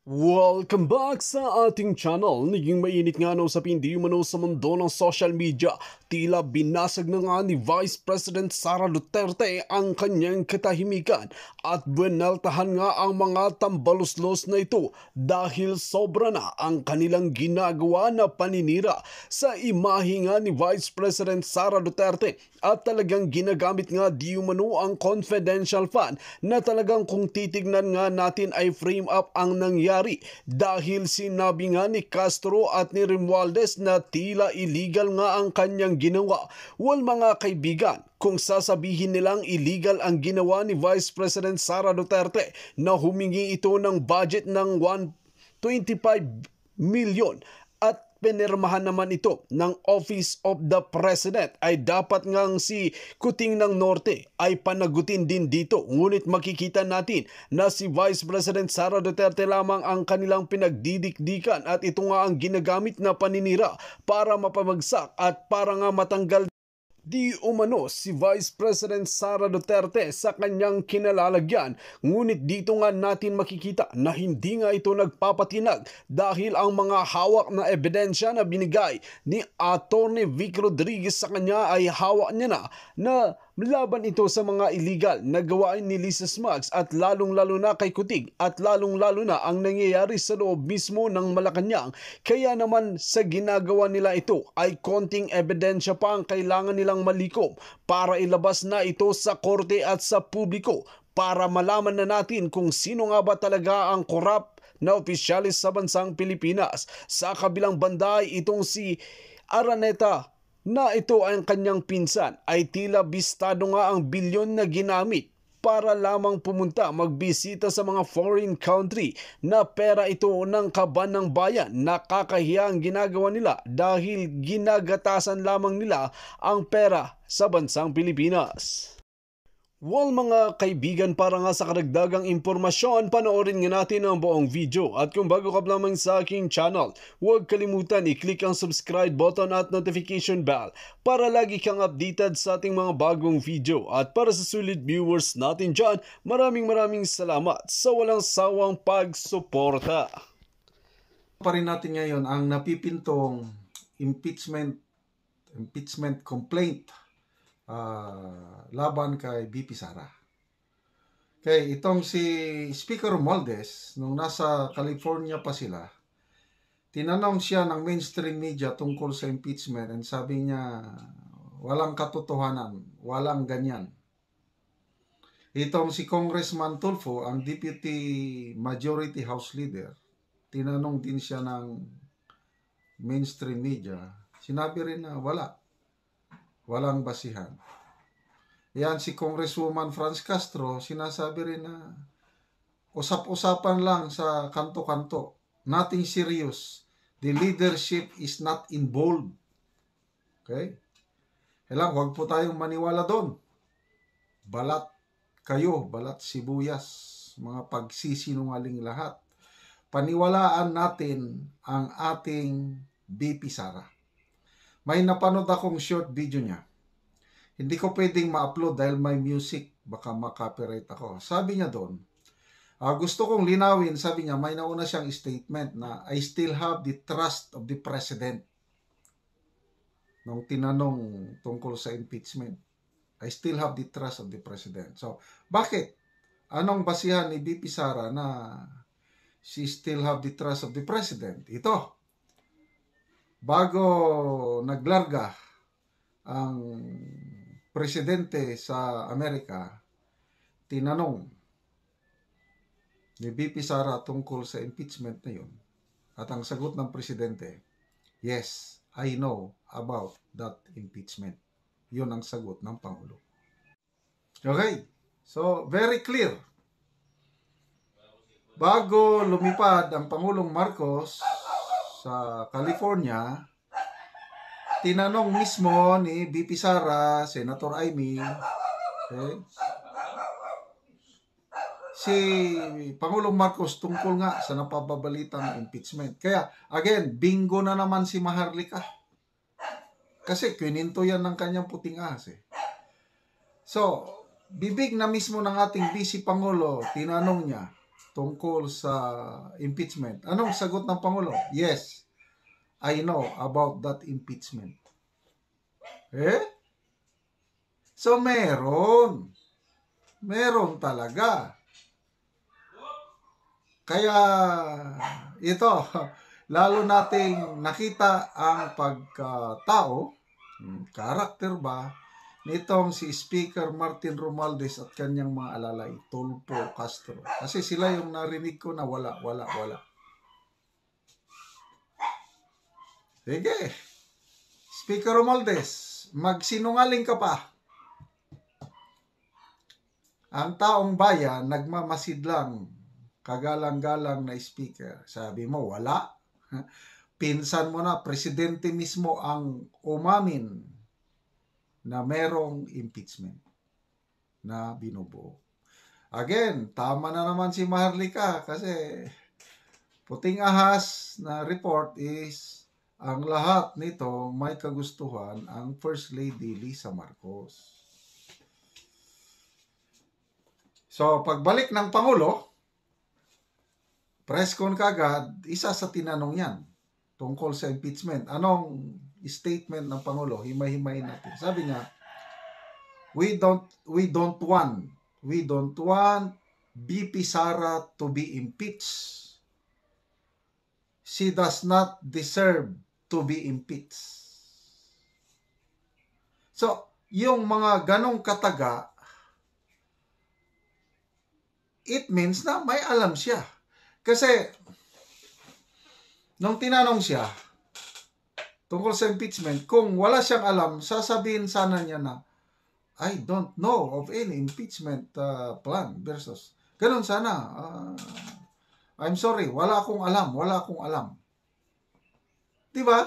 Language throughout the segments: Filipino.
Welcome back sa ating channel. Naging mainit nga na usapin di umano sa mundo ng social media. Tila binasag na nga ni Vice President Sara Duterte ang kanyang katahimikan at buenaltahan nga ang mga tambaluslos na ito dahil sobra na ang kanilang ginagawa na paninira sa imahe nga ni Vice President Sara Duterte at talagang ginagamit nga di umano ang confidential fund na talagang kung titignan nga natin ay frame up ang nangyari dahil sinabi nga ni Castro at ni Romualdez na tila illegal nga ang kanyang ginawa. Well mga kaibigan, kung sasabihin nilang illegal ang ginawa ni Vice President Sara Duterte na humingi ito ng budget ng 125 million at pinirmahan naman ito ng Office of the President, ay dapat ngang si Kuting ng Norte ay panagutin din dito. Ngunit makikita natin na si Vice President Sara Duterte lamang ang kanilang pinagdidikdikan at ito nga ang ginagamit na paninira para mapamagsak at para nga matanggal di umano si Vice President Sara Duterte sa kanyang kinalalagyan. Ngunit dito nga natin makikita na hindi nga ito nagpapatinag dahil ang mga hawak na ebidensya na binigay ni Atty. Vic Rodriguez sa kanya ay hawak niya na laban ito sa mga illegal na gawain ni Lisa Smugs at lalong-lalo na kay Kuting at lalong-lalo na ang nangyayari sa loob mismo ng Malacanang. Kaya naman sa ginagawa nila ito ay konting ebidensya pa ang kailangan nilang malikom para ilabas na ito sa korte at sa publiko para malaman na natin kung sino nga ba talaga ang korap na opisyalis sa bansang Pilipinas. Sa kabilang banda ay itong si Araneta na ito ang kanyang pinsan ay tila bistado nga ang bilyon na ginamit para lamang pumunta magbisita sa mga foreign country na pera ito ng kaban ng bayan. Nakakahiya ang ginagawa nila dahil ginagatasan lamang nila ang pera sa bansang Pilipinas. Well mga kaibigan, para nga sa karagdagang impormasyon, panoorin nga natin ang buong video. At kung bago ka lamang sa aking channel, huwag kalimutan i-click ang subscribe button at notification bell para lagi kang updated sa ating mga bagong video. At para sa sulit viewers natin dyan, maraming salamat sa walang sawang pagsuporta. Pa rin natin ngayon ang napipintong impeachment complaint laban kay BP Sara. Okay, itong si Speaker Romualdez, nung nasa California pa sila, tinanong siya ng mainstream media tungkol sa impeachment and sabi niya, walang katotohanan, walang ganyan. Itong si Congressman Tulfo, ang Deputy Majority House Leader, tinanong din siya ng mainstream media, sinabi rin na walang basihan. Yan si Congresswoman Franz Castro, sinasabi rin na usap-usapan lang sa kanto-kanto. Nothing serious. The leadership is not involved. Okay? Kailang, huwag po tayong maniwala doon. Balat kayo, balat sibuyas, mga pagsisinungaling lahat. Paniwalaan natin ang ating BP Sara. May napanood akong short video niya. Hindi ko pwedeng ma-upload dahil may music. Baka ma-copyright ako. Sabi niya doon, gusto kong linawin, sabi niya, may nauna siyang statement na I still have the trust of the President. Nung tinanong tungkol sa impeachment, I still have the trust of the President. So, bakit? Anong basihan ni BP Sara na she still have the trust of the President? Ito. Bago naglarga ang presidente sa Amerika, tinanong ni BP Sara tungkol sa impeachment na yun. At ang sagot ng presidente, yes, I know about that impeachment. Yun ang sagot ng Pangulo. Okay, so very clear. Bago lumipad ang Pangulong Marcos sa California, tinanong mismo ni BP Sara, Senator Amy, okay, si Pangulong Marcos tungkol nga sa napababalitang impeachment. Kaya, again, bingo na naman si Maharlika. Kasi kininto yan ng kanyang puting ahas eh. So, bibig na mismo ng ating Vice Pangulo, tinanong niya tungkol sa impeachment. Anong sagot ng Pangulo? Yes, I know about that impeachment. So meron talaga. Kaya ito, lalo nating nakita ang pagkatao, karakter ba, nitong si Speaker Martin Romualdez at kanyang mga alalay, Tulfo Castro. Kasi sila yung narinig ko na wala. Sige, Speaker Romualdez, magsinungaling ka pa. Ang taong bayan, nagmamasid lang, kagalang-galang na speaker. Sabi mo, wala. Pinsan mo na, presidente mismo ang umamin na merong impeachment na binubuo. Again, tama na naman si Maharlika kasi puting ahas na report is ang lahat nito may kagustuhan ang First Lady Lisa Marcos. So, pagbalik ng Pangulo, press con kagad, isa sa tinanong yan tungkol sa impeachment. Anong statement ng Pangulo? Himay-himayin natin. Sabi niya, we don't want BP Sara to be impeached. She does not deserve to be impeached. So, yung mga ganong kataga, it means na may alam siya. Kasi, nung tinanong siya tungkol sa impeachment, kung wala siyang alam, sasabihin sana niya na, I don't know of any impeachment plan versus. Ganun sana. I'm sorry, wala akong alam. Diba?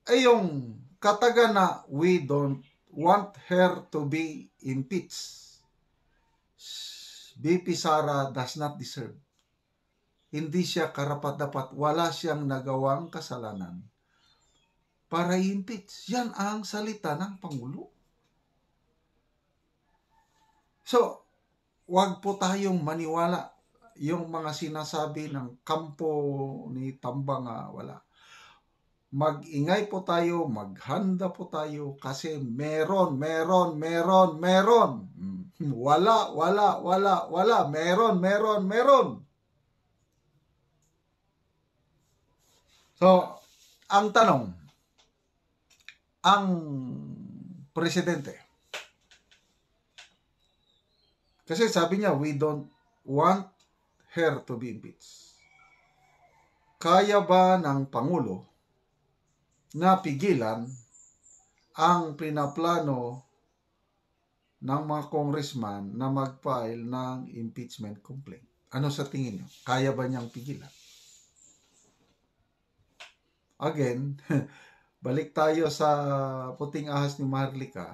Ay yung kataga na we don't want her to be impeached. BP Sara does not deserve. Hindi siya karapat-dapat. Wala siyang nagawang kasalanan para i-impeach. Yan ang salita ng Pangulo. So, wag po tayong maniwala yung mga sinasabi ng kampo ni Tambanga. Wala. Mag-ingay po tayo, maghanda po tayo kasi meron. Wala. Meron. So, ang tanong, ang presidente, kasi sabi niya, we don't want her to be impeached. Kaya ba ng Pangulo na pigilan ang pinaplano ng mga congressman na mag-file ng impeachment complaint? Ano sa tingin niyo? Kaya ba niyang pigilan? Again, balik tayo sa puting ahas ni Maharlika.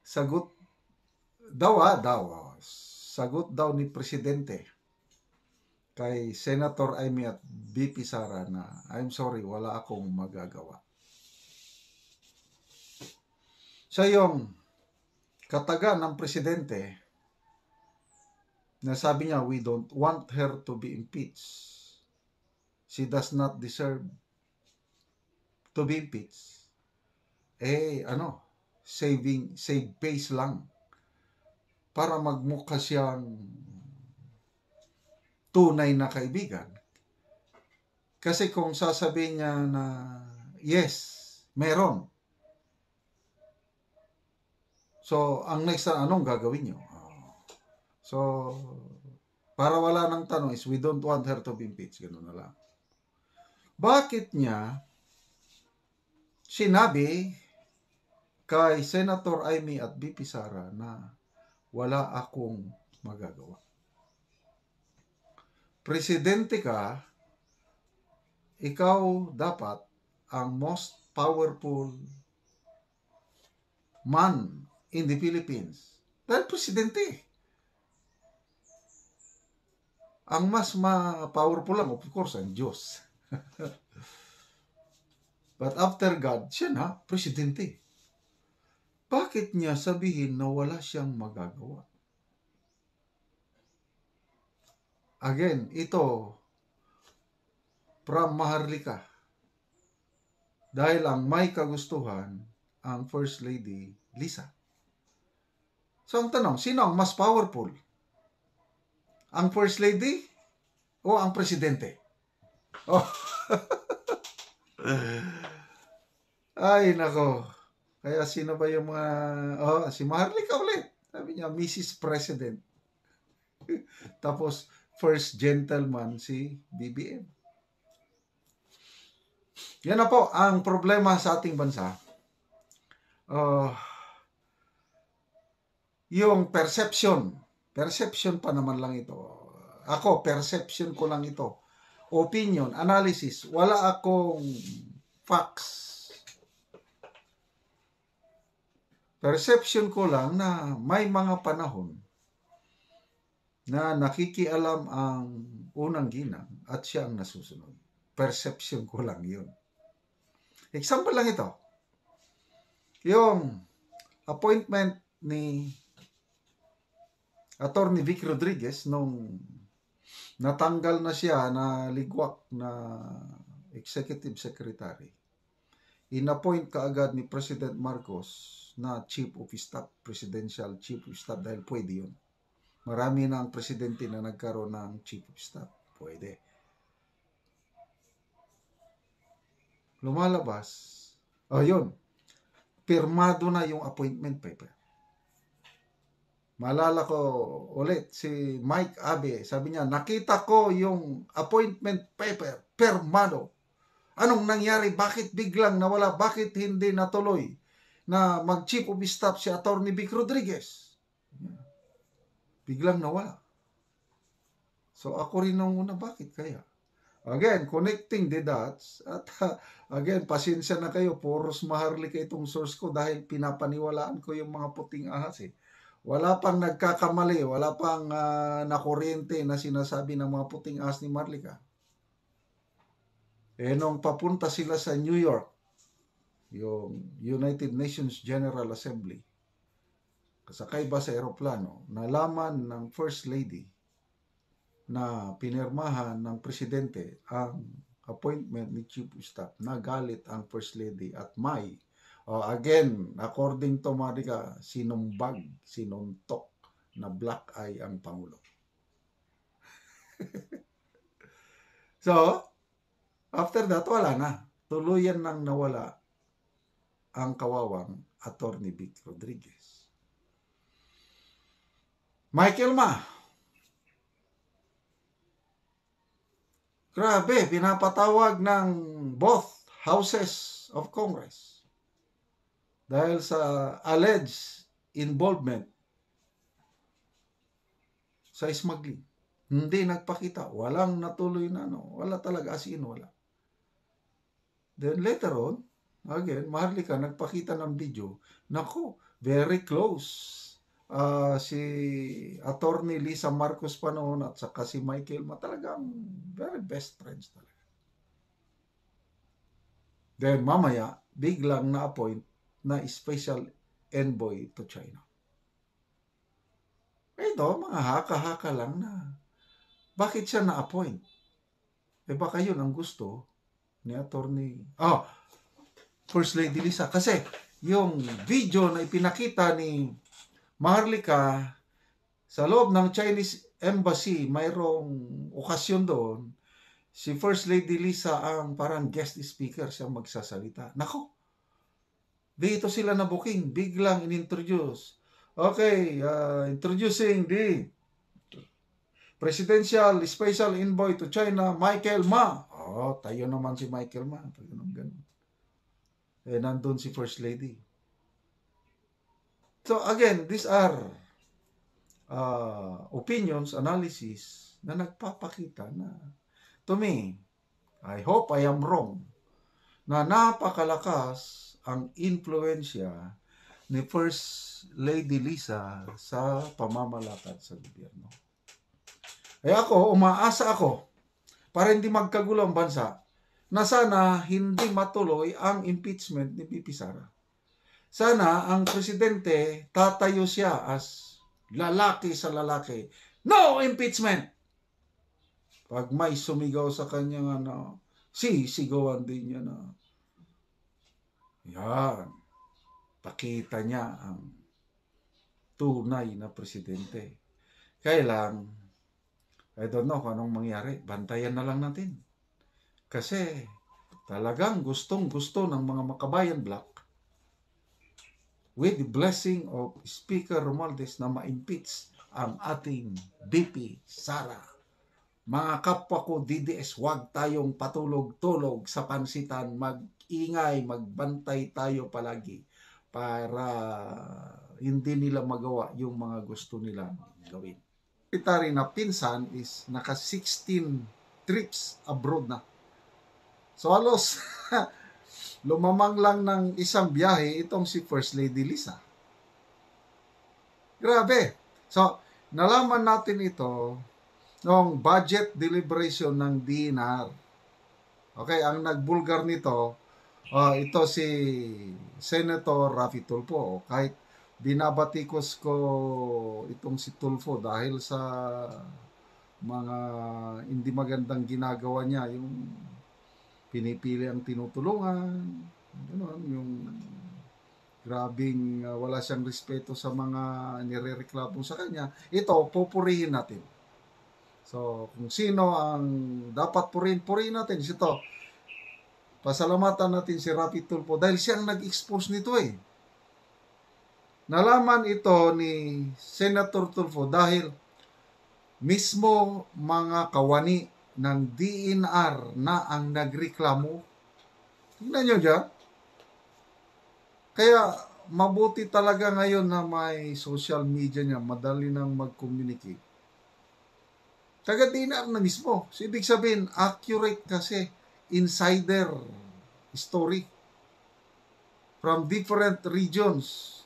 Sagot daw ni Presidente kay Senator Amy at BP Sara na, I'm sorry, wala akong magagawa. Siya yung kataga ng Presidente na sabi niya, we don't want her to be impeached. She does not deserve to be impeached. Save face lang para magmukha siyang tunay na kaibigan. Kasi kung sasabihin niya na yes, meron. So, ang next na anong gagawin niyo? So, para wala nang tanong is we don't want her to be impeached. Ganun na lang. Bakit niya sinabi kay Senator Amy at BP Sara na wala akong magagawa? Presidente ka, ikaw dapat ang most powerful man in the Philippines. Dahil presidente. Ang mas powerful lang, of course, ang Diyos. But after God, siya na, presidente. bakit niya sabihin na wala siyang magagawa? Again, ito from Maharlika. Dahil ang may kagustuhan ang First Lady Lisa. So ang tanong, sino ang mas powerful? Ang First Lady o ang Presidente? Oh. Ay, nako. Kaya sino ba yung mga... si Maharlika ulit. Sabi niya, Mrs. President. Tapos, first gentleman si BBM. Yan na po ang problema sa ating bansa. Yung perception pa naman lang ito. Ako, perception ko lang ito. Opinion, analysis, wala akong facts. Perception ko lang na may mga panahon na nakikialam ang unang ginang at siya ang nasusunod. Perception ko lang yun. Example lang ito. Yung appointment ni Attorney Vic Rodriguez nung natanggal na siya na ligwak na executive secretary. In-appoint kaagad ni President Marcos na Chief of Staff, Presidential Chief of Staff dahil pwede yun. Marami na ang presidente na nagkaroon ng Chief of Staff. Pwede. Lumalabas. Yun. Pirmado na yung appointment paper. Maalala ko ulit si Mike Abe. Sabi niya, nakita ko yung appointment paper. Pirmado. Anong nangyari? Bakit biglang nawala? Bakit hindi natuloy na mag-Chief of Staff si Attorney Vic Rodriguez? Biglang nawala. So ako rin nung una, bakit kaya? Again, connecting the dots. At again, pasensya na kayo, puros Maharlika itong source ko dahil pinapaniwalaan ko yung mga puting ahas eh. Wala pang nagkakamali, wala pang nakuryente na sinasabi ng mga puting ahas ni Maharlika. Nung papunta sila sa New York, yung United Nations General Assembly, kasakay ba sa eroplano, nalaman ng First Lady na pinirmahan ng Presidente ang appointment ni Chief of Staff, nagalit ang First Lady at may, again, according to Maharlika, sinumbag, sinuntok na black eye ang Pangulo. So, after that, wala na. Tuluyan nang nawala ang kawawang Attorney Vic Rodriguez. Michael Ma. Grabe, pinapatawag ng both houses of Congress dahil sa alleged involvement sa smuggling. Hindi nagpakita. Walang natuloy na wala talaga, as in wala. Then later on, again, Maharlika nagpakita ng video. Naku, very close. Si Attorney Lisa Marcos pa noon at saka si Michael Ma, talagang very best friends talaga. Then mamaya, biglang na-appoint na special envoy to China. Ito, mga haka-haka lang na. Bakit siya na-appoint? Baka yun ang gusto ni Attorney First Lady Lisa. Kasi yung video na ipinakita ni Maharlika sa loob ng Chinese Embassy, mayroong okasyon doon, si First Lady Lisa ang parang guest speaker, siyang magsasalita. Nako, dito sila na booking, biglang in-introduce. Okay, introducing the Presidential Special Envoy to China, Michael Ma. Tayo naman si Michael Ma. Ganun. Nandun si First Lady. So again, these are opinions, analysis na nagpapakita na, to me, I hope I am wrong, na napakalakas ang influensya ni First Lady Lisa sa pamamalakad sa gobyerno. Umaasa ako, para hindi magkagulo ang bansa, na sana hindi matuloy ang impeachment ni VP Sara. Sana ang presidente tatayo siya as lalaki sa lalaki. No impeachment! Pag may sumigaw sa kanyang sisigawan din niya na yan, pakita niya ang tunay na presidente. Kaya lang, I don't know kung anong mangyari. Bantayan na lang natin. Kasi talagang gustong-gusto ng mga Makabayan Black with the blessing of Speaker Romualdez na ma-impeach ang ating VP Sara. Mga kapwa ko DDS, huwag tayong patulog-tulog sa pansitan, mag-ingay, magbantay tayo palagi para hindi nila magawa yung mga gusto nila gawin. Secretary na pinsan is naka 16 trips abroad na. So halos lumamang lang ng isang biyahe itong si First Lady Lisa. Grabe. So, nalaman natin ito noong budget deliberation ng DENR. Okay, ang nagbulgar nito, ito si Senator Raffy Tulfo. Kahit binabatikos ko itong si Tulfo dahil sa mga hindi magandang ginagawa niya, yung pinipili ang tinutulungan, yung grabing wala siyang respeto sa mga nirereklamo sa kanya. Ito, pupurihin natin. So, kung sino ang dapat purihin natin, ito. Pasalamatan natin si Raffy Tulfo dahil siya ang nag-expose nito eh. Nalaman ito ni Senator Tulfo dahil mismo mga kawani ng DENR na ang nagreklamo. Tingnan nyo dyan. Kaya mabuti talaga ngayon na may social media niya, madali nang mag-communicate. Taga DENR na mismo. So, ibig sabihin, accurate kasi, insider story from different regions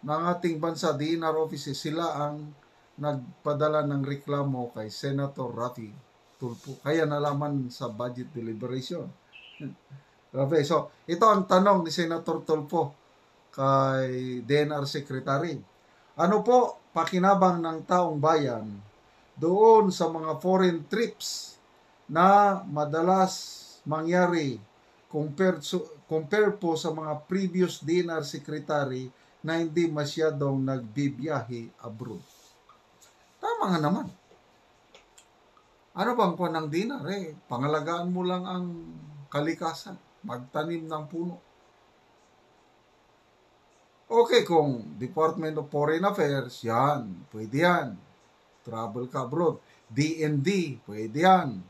ng ating bansa, DENR offices, sila ang nagpadala ng reklamo kay Senator Raffy Tulfo. Kaya nalaman sa budget deliberation. Grabe. So, ito ang tanong ni Senator Tulfo kay DENR Secretary. Ano po pakinabang ng taong bayan doon sa mga foreign trips na madalas mangyari compare po sa mga previous DENR Secretary na hindi masyadong nagbibiyahe abroad? Tama nga naman. Ano bang kuwan ng DENR? Pangalagaan mo lang ang kalikasan. Magtanim ng puno. Okay, kung Department of Foreign Affairs, yan, pwede yan. Travel ka abroad. DND, pwede yan.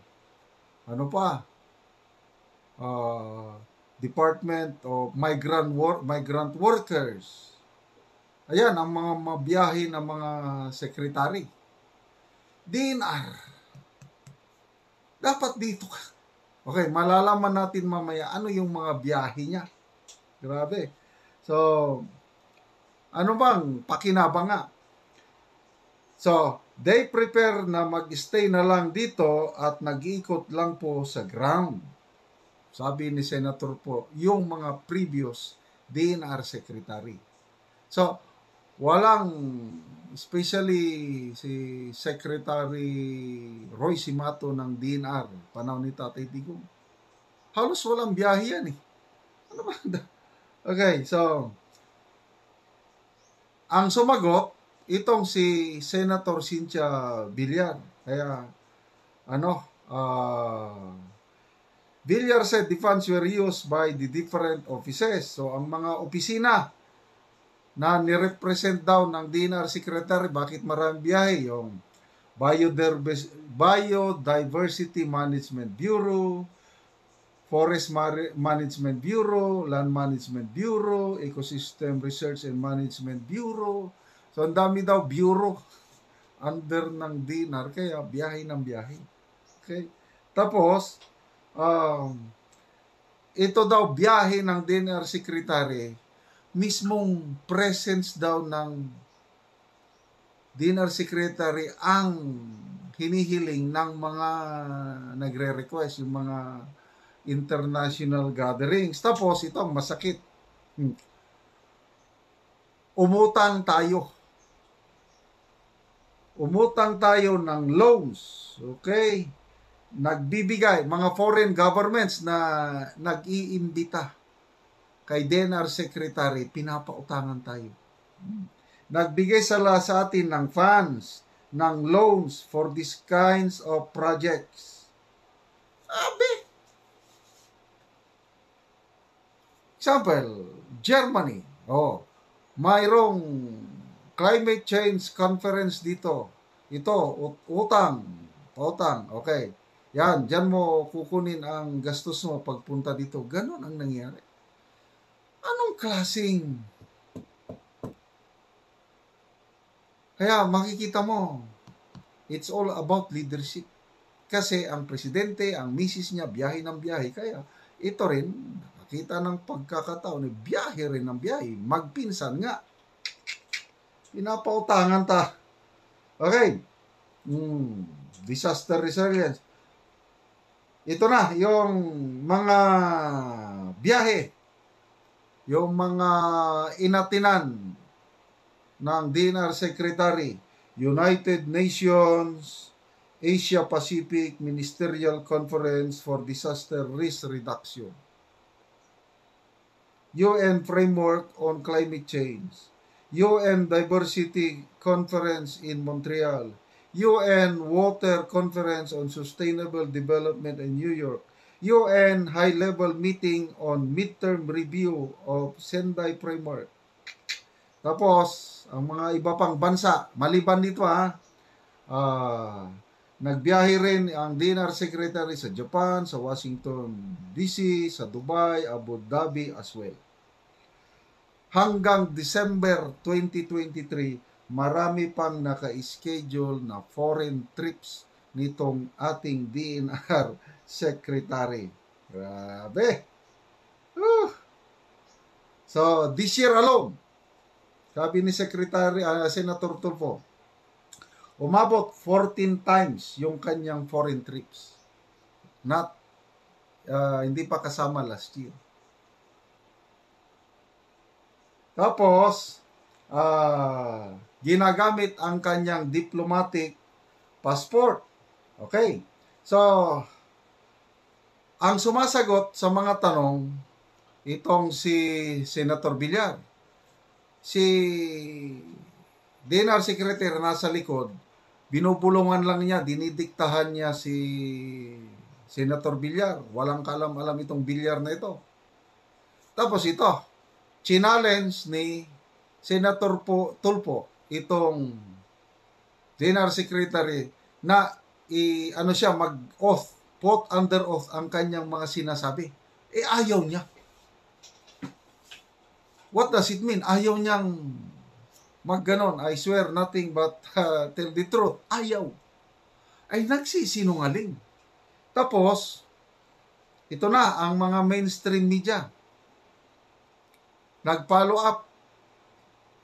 Ano pa? Department of Migrant Workers. Ayan, ang mga mabiyahe ng mga sekretary. DENR. Dapat dito ka. Okay, malalaman natin mamaya ano yung mga biyahe niya. Grabe. So, ano bang pakinabang nga? So, they prepare na mag-stay na lang dito at nag-iikot lang po sa ground. Sabi ni Senator po, yung mga previous DENR secretary. So, walang, especially si Secretary Roy Simato ng DENR, panahon ni Tatay Digong. Halos walang biyahe yan eh. Ano ba? Okay, so, ang sumagot, itong si Senator Cynthia Villar. Kaya, Villar said the funds were used by the different offices. So, ang mga opisina na nirepresent daw ng DENR Secretary, bakit maraming biyahe? Yung Biodiversity Management Bureau, Forest Management Bureau, Land Management Bureau, Ecosystem Research and Management Bureau. So, ang dami daw bureau under ng DENR, kaya biyahe ng biyahe. Okay? Tapos, ito daw biyahe ng DENR Secretary, mismong presence daw ng DENR Secretary ang hinihiling ng mga nagre-request, yung mga international gatherings. Tapos, ito ang masakit. umutang tayo. Umutang tayo ng loans. Okay? Nagbibigay, mga foreign governments na nag-iimbita kay DENR Secretary, pinapautangan tayo. Nagbigay sila sa atin ng funds, ng loans for these kinds of projects. Abe! Example, Germany. Mayroong climate change conference dito. Ito, utang. Okay. Yan, dyan mo kukunin ang gastos mo pagpunta dito. Ganon ang nangyari. Anong klaseng? Kaya makikita mo, it's all about leadership. Kasi ang presidente, ang misis niya, biyahe ng biyahe. Kaya ito rin, nakita ng pagkakataon, biyahe rin ng biyahe. Magpinsan nga. Pinapautangan ta. Okay. Disaster resilience. Ito na, yung mga biyahe. Yung mga inatinan ng DENR Secretary, United Nations Asia Pacific Ministerial Conference for Disaster Risk Reduction, UN Framework on Climate Change, UN Diversity Conference in Montreal, UN Water Conference on Sustainable Development in New York, UN High-Level Meeting on Midterm Review of Sendai Framework. Tapos, ang mga iba pang bansa, maliban dito nagbiyahe rin ang DENR Secretary sa Japan, sa Washington DC, sa Dubai, Abu Dhabi as well. Hanggang December 2023, marami pang naka-schedule na foreign trips nitong ating DENR Secretary. Grabe! So, this year alone, sabi ni Secretary, Senator Tulfo, umabot 14 times yung kanyang foreign trips. Hindi pa kasama last year. Tapos, ginagamit ang kanyang diplomatic passport. Okay. So, ang sumasagot sa mga tanong, itong si Senator Villar. Si DENR Secretary nasa likod, binubulungan lang niya, dinidiktahan niya si Senator Villar. Walang kalam-alam itong Villar na ito. Tapos ito, challenge ni Senator Tulfo, itong DENR Secretary, na mag-oath, put under oath ang kanyang mga sinasabi. Ayaw niya. What does it mean? Ayaw niyang magganon. I swear nothing but tell the truth. Ayaw. Ay nagsisinungaling. Tapos, ito na ang mga mainstream media. Nag-follow up,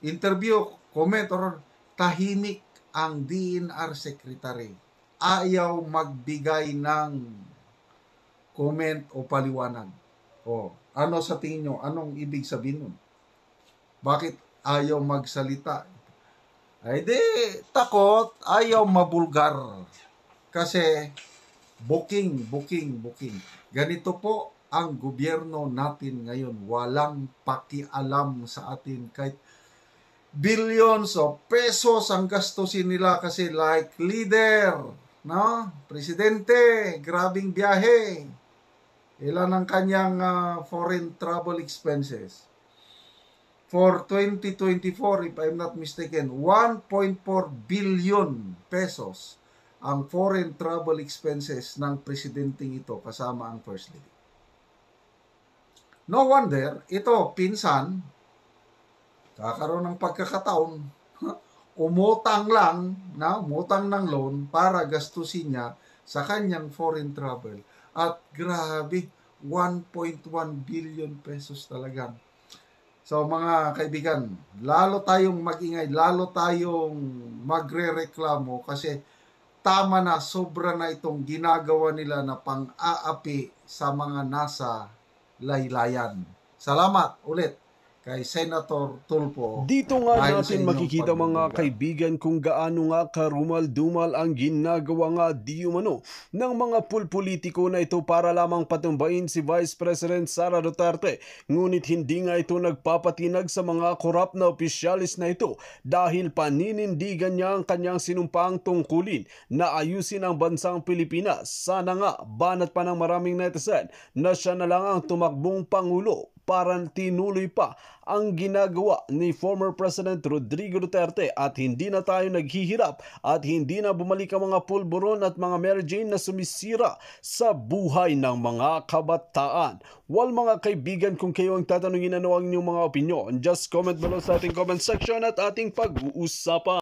interview, comment, or tahimik ang DENR Secretary. Ayaw magbigay ng comment o paliwanag. Ano sa tingin nyo? Anong ibig sabihin nun? Bakit ayaw magsalita? Ay di, takot, ayaw mabulgar. Kasi booking. Ganito po ang gobyerno natin ngayon. Walang pakialam sa atin. Kahit billions of pesos ang gastusin nila kasi like leader, no? Presidente, grabing biyahe. Ilan ang kanyang foreign travel expenses? For 2024, if I'm not mistaken, 1.4 billion pesos ang foreign travel expenses ng presidenteng ito kasama ang First Lady. No wonder, ito, pinsan, kakaroon ng pagkakataon, umutang ng loan para gastusin niya sa kanyang foreign travel. At grabe, 1.1 billion pesos talagang. So mga kaibigan, lalo tayong mag-ingay, lalo tayong magre-reklamo kasi tama na, sobra na itong ginagawa nila na pang-aapi sa mga nasa laylayan. Salamat ulit kay Senator Tulfo. Dito nga dahil sa natin inyong makikita mga pagdududa. kaibigan kung gaano nga karumal-dumal ang ginagawa nga di umano ng mga pulpolitiko na ito para lamang patumbain si Vice President Sara Duterte. Ngunit hindi nga ito nagpapatinag sa mga korap na opisyalis na ito dahil paninindigan niya ang kanyang sinumpaang tungkulin na ayusin ang bansang Pilipinas. Sana nga banat pa ng maraming netizen na siya na lang ang tumakbong pangulo para tinuloy pa ang ginagawa ni former President Rodrigo Duterte at hindi na tayo naghihirap at hindi na bumalik ang mga pulburon at mga Mary Jane na sumisira sa buhay ng mga kabataan. Mga kaibigan, kung kayo ang tatanungin ano ang inyong mga opinyon, just comment below sa ating comment section at ating pag-uusapan.